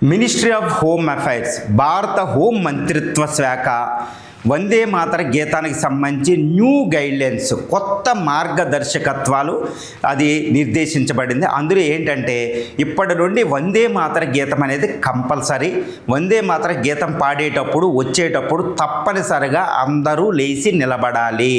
Ministry of home affairs భారత home మంత్రిత్వ శాఖ వందే మాతర గీతానికి సంబంధించి న్యూ గైడ్లైన్స్ కొత్త మార్గదర్శకత్వాలు అది నిర్దేశించబడింది. అందులో ఏంటంటే ఇప్పటి నుండి వందే మాతర గీతం అనేది కంపల్సరీ. వందే మాతర గీతం పాడేటప్పుడు వచ్చేటప్పుడు తప్పనిసరిగా అందరూ లేచి నిలబడాలి.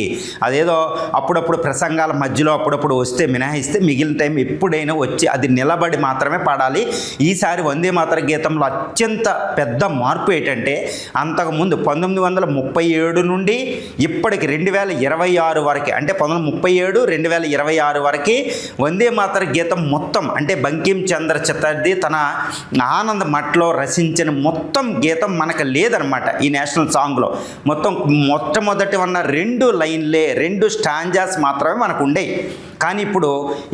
అదేదో అప్పుడప్పుడు ప్రసంగాల మధ్యలో అప్పుడప్పుడు వస్తే మినహాయిస్తే మిగిలిన టైం ఎప్పుడైనా వచ్చి అది నిలబడి మాత్రమే పాడాలి. ఈసారి వందే మాతర గీతంలో అత్యంత పెద్ద మార్పు ఏంటంటే అంతకుముందు 1937 నుండి ఇప్పటికి 2026 వరకు అంటే 1937 2026 వరకు వందే మాతర గీతం మొత్తం అంటే బంకిం చంద్ర చటర్జీ తన ఆనంద్ మఠ్లో రచించిన మొత్తం గీతం మనకు లేదనమాట. ఈ నేషనల్ సాంగ్లో మొట్టమొదటి ఉన్న 2 లైన్లే 2 స్టాంజాస్ మాత్రమే మనకు ఉండేవి. కానీ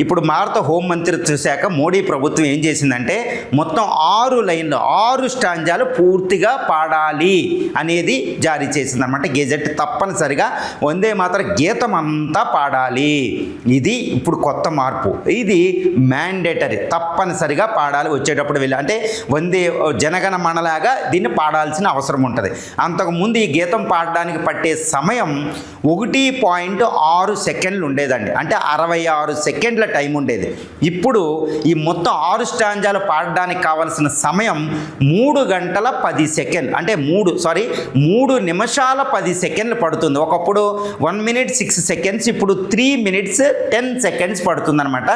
ఇప్పుడు భారత హోం మంత్రిత్వ శాఖ మోడీ ప్రభుత్వం ఏం చేసిందంటే మొత్తం 6 లైన్లు 6 స్టాంజాలు పూర్తిగా పాడాలి అనేది జారీ చేసిందనమాట. గెజెట్ తప్పనిసరిగా వందే మాతర గీతం అంతా పాడాలి. ఇది ఇప్పుడు కొత్త మార్పు. ఇది మ్యాండేటరీ, తప్పనిసరిగా పాడాలి. వచ్చేటప్పుడు వెళ్ళి అంటే వందే జనగణ మనలాగా దీన్ని పాడాల్సిన అవసరం ఉంటుంది. అంతకుముందు ఈ గీతం పాడడానికి పట్టే సమయం 1.6 సెకండ్లు ఉండేదండి. అంటే 66 సెకండ్ల టైం ఉండేది. ఇప్పుడు ఈ మొత్తం 6 స్టాంజాలు పాడడానికి కావలసిన సమయం 3 గంటల 10 సెకండ్లు అంటే 3 నిమిషాల 10 సెకండ్లు పడుతుంది. ఒకప్పుడు 1 minute 6 seconds, ఇప్పుడు 3 minutes 10 seconds పడుతుంది అనమాట.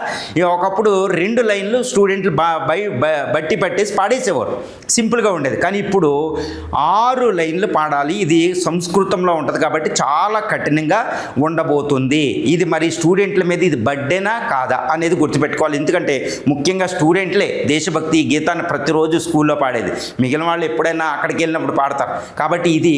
ఒకప్పుడు 2 లైన్లు స్టూడెంట్లు బట్టి పట్టేసి పాడేసేవారు, సింపుల్గా ఉండేది. కానీ ఇప్పుడు 6 లైన్లు పాడాలి. ఇది సంస్కృతంలో ఉంటుంది కాబట్టి చాలా కఠినంగా ఉండబోతుంది. ఇది మరి స్టూడెంట్ల మీద ఇది బర్డెనా కాదా అనేది గుర్తుపెట్టుకోవాలి. ఎందుకంటే ముఖ్యంగా స్టూడెంట్లే దేశభక్తి గీతాన్ని ప్రతిరోజు స్కూల్లో పాడేది. మిగిలిన వాళ్ళు ఎప్పుడైనా అక్కడికి వెళ్ళినప్పుడు పాడతారు. కాబట్టి ఇది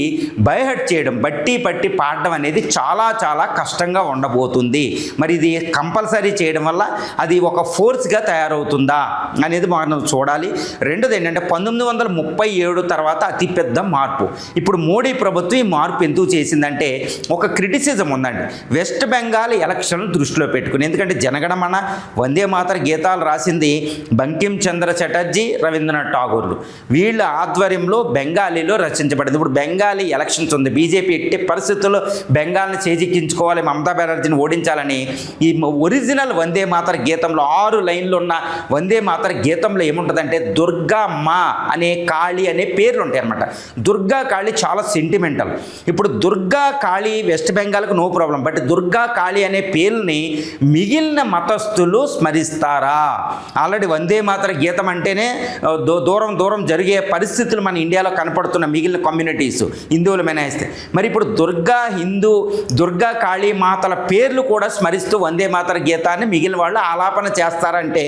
బైహర్ట్ చేయడం, బట్టి పట్టి పాడడం అనేది చాలా చాలా కష్టంగా ఉండబోతుంది. మరి ఇది కంపల్సరీ చేయడం వల్ల అది ఒక ఫోర్స్గా తయారవుతుందా అనేది మనం చూడాలి. రెండోది ఏంటంటే 1937 తర్వాత అతిపెద్ద మార్పు. ఇప్పుడు మోడీ ప్రభుత్వం ఈ మార్పు ఎందుకు చేసిందంటే ఒక క్రిటిసిజం ఉందండి. వెస్ట్ బెంగాల్ ఎలక్షన్లు దృష్టిలో పెట్టుకుని, ఎందుకంటే జనగణమన వందే మాతర గీతాలు రాసింది బంకిం చంద్ర చటర్జీ, రవీంద్రనాథ్ ఠాగూర్లు. వీళ్ళ ఆధ్వర్యంలో బెంగాలీలో రచించబడింది. ఇప్పుడు బెంగాలీ ఎలక్షన్స్ ఉంది. బీజేపీ ఎట్టి పరిస్థితుల్లో బెంగాల్ని చేజిక్కించుకోవాలి, మమతా బెనర్జీని ఓడించాలని ఈ ఒరిజినల్ వందే మాతర గీతంలో 6 లైన్లు ఉన్న వందే మాతర గీతంలో ఏముంటుందంటే దుర్గామ్మ అనే కాళీ అనే పేర్లు ఉంటాయి అన్నమాట. దుర్గా కాళీ చాలా సెంటిమెంటల్. ఇప్పుడు దుర్గా కాళీ వెస్ట్ బెంగాల్కి no problem, but Durga Kali అనే పేరుని మిగిలిన మతస్థులు స్మరిస్తారా? ఆల్రెడీ వందే మాతర గీతం అంటేనే దూరం జరిగే పరిస్థితులు మన ఇండియాలో కనపడుతున్న మిగిలిన కమ్యూనిటీస్ హిందువులు మినహాయిస్తే, మరి ఇప్పుడు దుర్గా కాళీ మాతల పేర్లు కూడా స్మరిస్తూ వందే మాతర గీతాన్ని మిగిలిన వాళ్ళు ఆలాపన చేస్తారంటే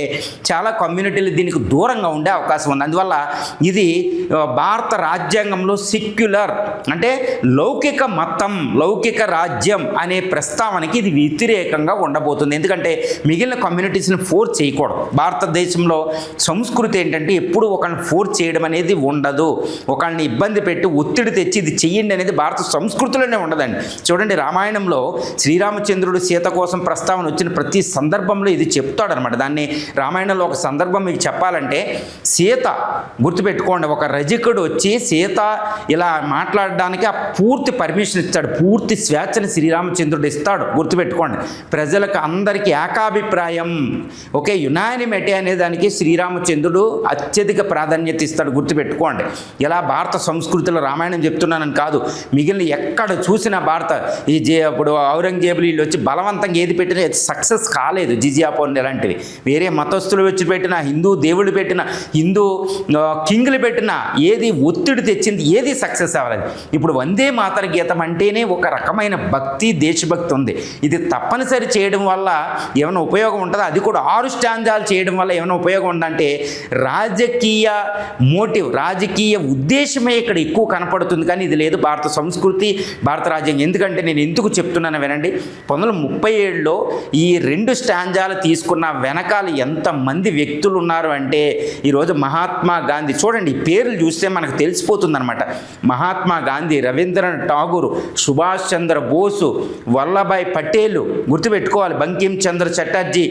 చాలా కమ్యూనిటీలు దీనికి దూరంగా ఉండే అవకాశం ఉంది. అందువల్ల ఇది భారత రాజ్యాంగంలో సెక్యులర్ అంటే లౌకిక మతం, లౌకిక రాజ్యం అనే ప్రస్తావనకి ఇది వ్యతిరేకంగా ఉండబోతుంది. ఎందుకంటే మిగిలిన కమ్యూనిటీస్ని ఫోర్స్ చేయకూడదు. భారతదేశంలో సంస్కృతి ఏంటంటే ఎప్పుడు ఒకరిని ఫోర్స్ చేయడం అనేది ఉండదు. ఒకరిని ఇబ్బంది పెట్టి ఒత్తిడి తెచ్చి ఇది చెయ్యండి అనేది భారత సంస్కృతిలోనే ఉండదండి. చూడండి, రామాయణంలో శ్రీరామచంద్రుడు సీత కోసం ప్రస్తావన వచ్చిన ప్రతి సందర్భంలో ఇది చెప్తాడనమాట. దాన్ని రామాయణంలో ఒక సందర్భం మీకు చెప్పాలంటే, సీత గుర్తుపెట్టుకోండి, ఒక రజకుడు వచ్చి సీత ఇలా మాట్లాడడానికి ఆ పూర్తి పర్మిషన్ ఇస్తాడు, పూర్తి స్వేచ్ఛని శ్రీరామచంద్రుడు ఇస్తాడు. గుర్తుపెట్టుకోండి, ప్రజలకు అందరికీ ఏకాభిప్రాయం, ఒకే యునానిమిటీ అనే దానికి శ్రీరామచంద్రుడు అత్యధిక ప్రాధాన్యత ఇస్తాడు. గుర్తుపెట్టుకోండి. ఇలా భారత సంస్కృతిలో రామాయణం చెప్తున్నానని కాదు, మిగిలిన ఎక్కడ చూసినా భారత ఇప్పుడు ఔరంగజేబులు వీళ్ళు వచ్చి బలవంతంగా ఏది పెట్టినా సక్సెస్ కాలేదు. జిజియా పన్ను ఇలాంటివి వేరే మతస్థులు వచ్చి పెట్టినా, హిందూ దేవుళ్ళు పెట్టినా, హిందూ కింగ్లు పెట్టినా ఏది ఒత్తిడి తెచ్చింది, ఏది సక్సెస్ అవ్వలేదు. ఇప్పుడు వందే మాతర గీతం అంటేనే ఒక రకమైన భక్తి, దేశభక్తి ఉంది. ఇది తప్పనిసరి చేయడం వల్ల ఏమైనా ఉపయోగం ఉంటుందా? అది కూడా 6 స్టాంజాలు చేయడం వల్ల ఏమైనా ఉపయోగం ఉందంటే రాజకీయ మోటివ్, రాజకీయ ఉద్దేశమే ఇక్కడ ఎక్కువ కనపడుతుంది. కానీ ఇది లేదు భారత సంస్కృతి, భారత రాజ్యాంగం. ఎందుకంటే నేను ఎందుకు చెప్తున్నాను వినండి. 1937లో ఈ 2 స్టాంజాలు తీసుకున్న వెనకాల ఎంతమంది వ్యక్తులు ఉన్నారు అంటే ఈరోజు మహాత్మా గాంధీ, చూడండి ఈ పేర్లు చూస్తే మనకు తెలిసిపోతుందన్నమాట. మహాత్మా గాంధీ, రవీంద్రనాథ్ ఠాగూర్, సుభాష్ చంద్ర బోసు, వల్లభాయ్ పటేల్, గుర్తుపెట్టుకోవాలి, బంకిం చంద్ర చటర్జీ,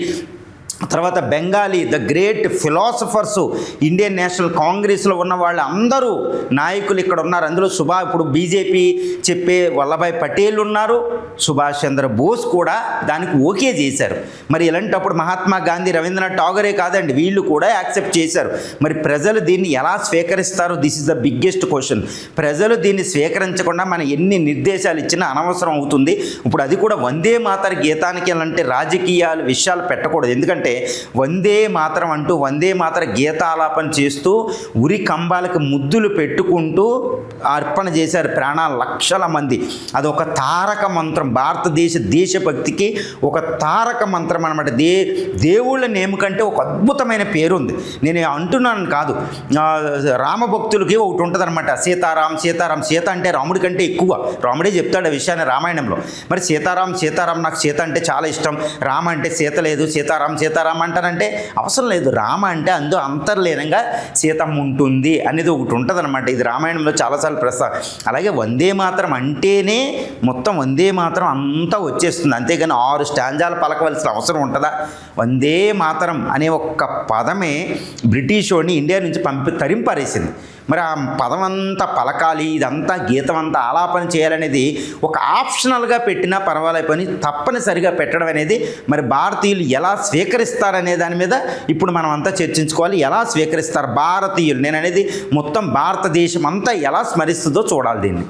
తర్వాత Bengali the great philosophers Indian national కాంగ్రెస్లో ఉన్న వాళ్ళు అందరూ నాయకులు ఇక్కడ ఉన్నారు. అందులో ఇప్పుడు బీజేపీ చెప్పే వల్లభాయ్ పటేల్ ఉన్నారు, సుభాష్ చంద్ర బోస్ కూడా దానికి ఓకే చేశారు. మరి ఇలాంటప్పుడు మహాత్మా గాంధీ, రవీంద్రనాథ్ ఠాగూరే కాదండి, వీళ్ళు కూడా యాక్సెప్ట్ చేశారు. మరి ప్రజలు దీన్ని ఎలా స్వీకరిస్తారు? This is the biggest question. ప్రజలు దీన్ని స్వీకరించకుండా మనం ఎన్ని నిర్దేశాలు ఇచ్చినా అనవసరం అవుతుంది. ఇప్పుడు అది కూడా వందే మాతర గీతానికి ఎలాంటి రాజకీయాలు విషయాలు పెట్టకూడదు. ఎందుకంటే వందే మాతరం అంటూ వందే మాతర గీతాలాపన చేస్తూ ఉరి కంబాలకు ముద్దులు పెట్టుకుంటూ అర్పణ చేశారు ప్రాణాలు లక్షల మంది. అది ఒక తారక మంత్రం, భారతదేశ దేశభక్తికి ఒక తారక మంత్రం అనమాట. దేవుళ్ళ నేమ్ కంటే ఒక అద్భుతమైన పేరు ఉంది. నేను అంటున్నాను కాదు, రామభక్తులకి ఒకటి ఉంటుంది అనమాట, సీతారాం సీతారాం. సీత అంటే రాముడి కంటే ఎక్కువ, రాముడే చెప్తాడు ఆ విషయాన్ని రామాయణంలో. మరి సీతారాం సీతారాం, నాకు సీత అంటే చాలా ఇష్టం, రామ అంటే సీత లేదు, సీతారాం సీతారాం అంటారంటే అవసరం లేదు. రామ అంటే అంతర్లీనంగా సీతమ్మ ఉంటుంది అనేది ఒకటి ఉంటుంది అనమాట. ఇది రామాయణంలో చాలాసార్లు అలాగే వందే మాతరం అంటేనే మొత్తం వందే మాతరం అంతా వచ్చేస్తుంది. అంతేగాని 6 స్టాంజాలు పలకవలసిన అవసరం ఉంటుందా? వందే మాతరం అనే ఒక్క పదమే బ్రిటిష్ వాడిని ఇండియా నుంచి తరింపారేసింది. మరి ఆ పదం అంతా పలకాలి, ఇదంతా గీతం అంతా ఆలాపన చేయాలనేది ఒక ఆప్షనల్గా పెట్టినా పర్వాలేదు, పని తప్పనిసరిగా పెట్టడం అనేది మరి భారతీయులు ఎలా స్వీకరిస్తారనే దాని మీద ఇప్పుడు మనం అంతా చర్చించుకోవాలి. ఎలా స్వీకరిస్తారు భారతీయులు, నేను అనేది మొత్తం భారతదేశం అంతా ఎలా స్మరిస్తుందో చూడాలి దీన్ని.